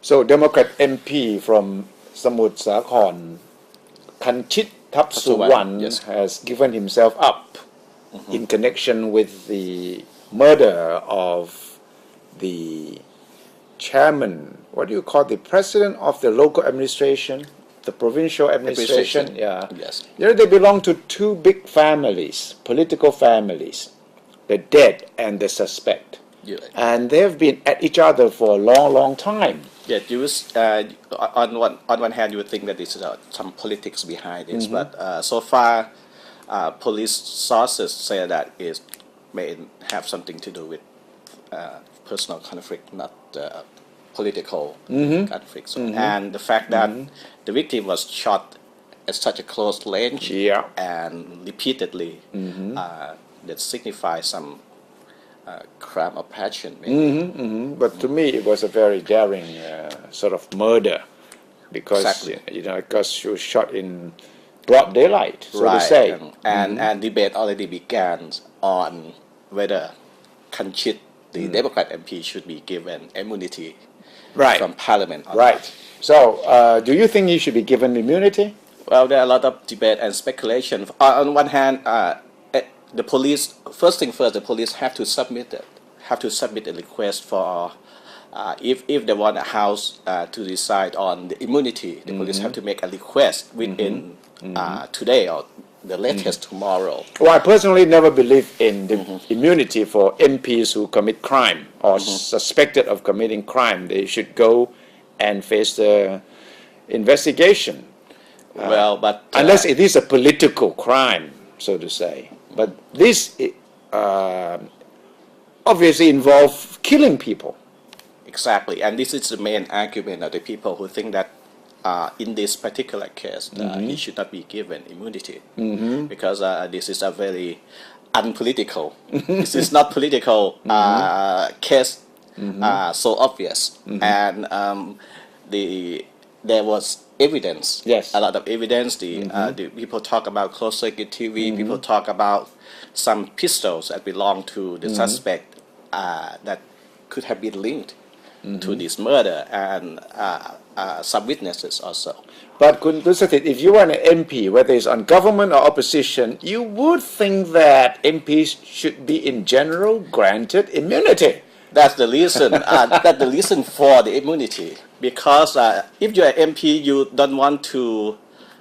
So Democrat MP from Samut Sakhon, Kanchit Thapsuwan, yes. has given himself up in connection with the murder of the chairman, what do you call the president of the local administration, the provincial administration? Yeah. Yes. You know, they belong to two big families, political families, the dead and the suspect. Yeah. And they've been at each other for a long, long time. Yeah, on one hand, you would think that there's some politics behind this, but so far, police sources say that it may have something to do with personal conflict, not political conflict. So, and the fact that the victim was shot at such a close range and repeatedly, that signifies some crime of passion. Maybe. But to me, it was a very daring sort of murder because Exactly. because she was shot in broad daylight, so to say. And debate already began on whether Kanchit, the Democrat MP, should be given immunity from Parliament. Right. So, do you think he should be given immunity? Well, there are a lot of debate and speculation. On one hand, the police, first thing first, the police have to submit a request for if they want a house to decide on the immunity. The police have to make a request within today or the latest tomorrow. Well, I personally never believe in the immunity for MPs who commit crime or suspected of committing crime. They should go and face the investigation. Well, but unless it is a political crime, so to say. But this obviously involves killing people. Exactly, and this is the main argument of the people who think that in this particular case, he should not be given immunity because this is a very unpolitical. This is not political case, so obvious, and there was evidence. Yes. A lot of evidence. The people talk about closed circuit TV. People talk about some pistols that belong to the suspect that could have been linked to this murder, and some witnesses also. But Kun Dusatit, if you are an MP, whether it's on government or opposition, you would think that MPs should be in general granted immunity. That's the reason. That's the reason for the immunity. Because if you're an MP, you don't want to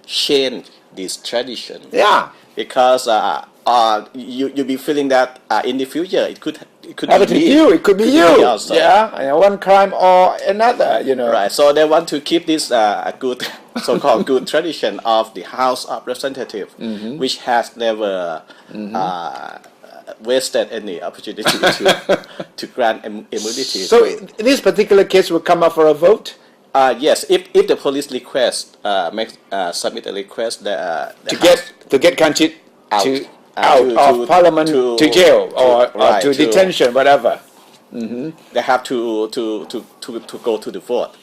change this tradition. Yeah. Because you'll be feeling that in the future it could Happen be to me. you, it could be you. Also. Yeah, and one crime or another, Right. So they want to keep this good, so-called good tradition of the House of Representatives, which has never wasted any opportunity to grant immunity. So this particular case will come up for a vote? Yes, if the police request submit a request To get Kanchit out to of parliament to jail or to detention, whatever. They have to go to the vote,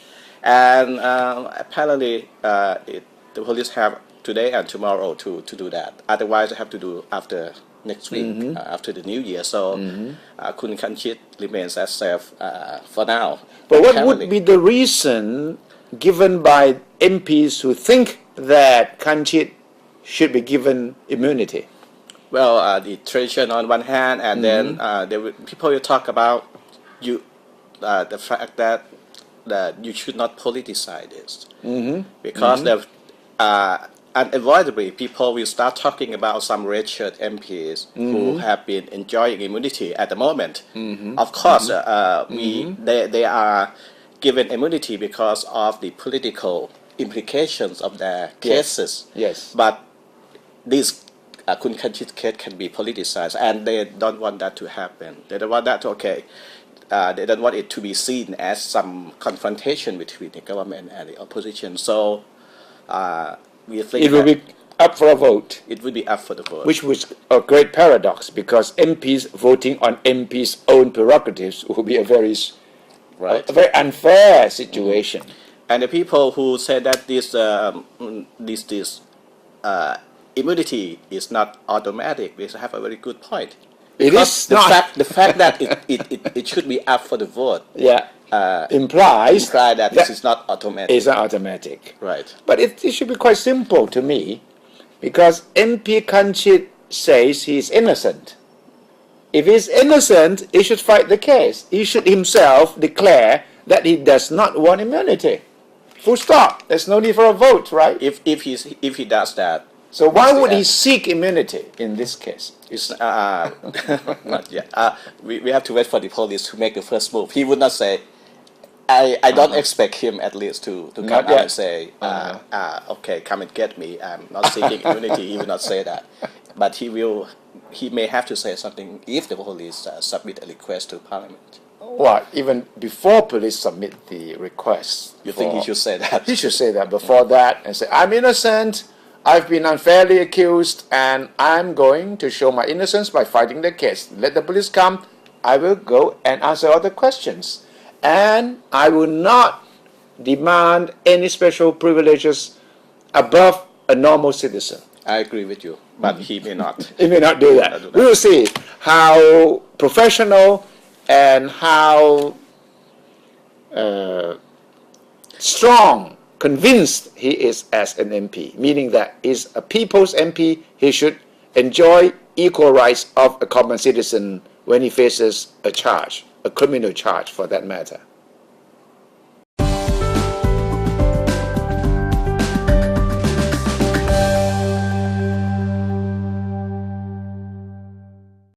and apparently the police have today and tomorrow to do that. Otherwise, they have to do after next week, after the New Year. So Kun Kanchit remains as safe for now. But what would be the reason given by MPs who think that Kanchit should be given immunity? Well, the tradition on one hand, and then people will talk about the fact that you should not politicize this, because unavoidably people will start talking about some red-shirt MPs who have been enjoying immunity at the moment. Of course, they are given immunity because of the political implications of their cases. Yes. But this Kun Kanchit case can be politicized, and they don't want that to happen. They don't want that to, they don't want it to be seen as some confrontation between the government and the opposition. So we think it will be up for a vote. It would be up for the vote. Which was a great paradox, because MPs voting on MPs' own prerogatives will be a very unfair situation. And the people who say that this immunity is not automatic, they have a very good point. It Because is not. the fact that it should be up for the vote Yeah. Implies imply that this is not automatic. It's not automatic. Right. But it should be quite simple to me, because MP Kanchit says he's innocent. If he's innocent, he should fight the case. He should himself declare that he does not want immunity. Full stop. There's no need for a vote, right? If he does that, So why what's the would he end? seek immunity in this case? It's, not yet. We have to wait for the police to make the first move. He would not say. I don't expect him at least to come Not out yet. and say, okay, come and get me. I'm not seeking immunity. He will not say that, but he may have to say something if the police submit a request to Parliament. What? Even before police submit the request? You think he should say that? He should say that before that and say, I'm innocent, I've been unfairly accused, and I'm going to show my innocence by fighting the case. Let the police come, I will go and answer all the questions. And I will not demand any special privileges above a normal citizen. I agree with you, but he may not. He may not do that. We will see how professional and how strong, convinced he is as an MP, meaning that he's a people's MP, he should enjoy equal rights of a common citizen when he faces a charge, a criminal charge for that matter.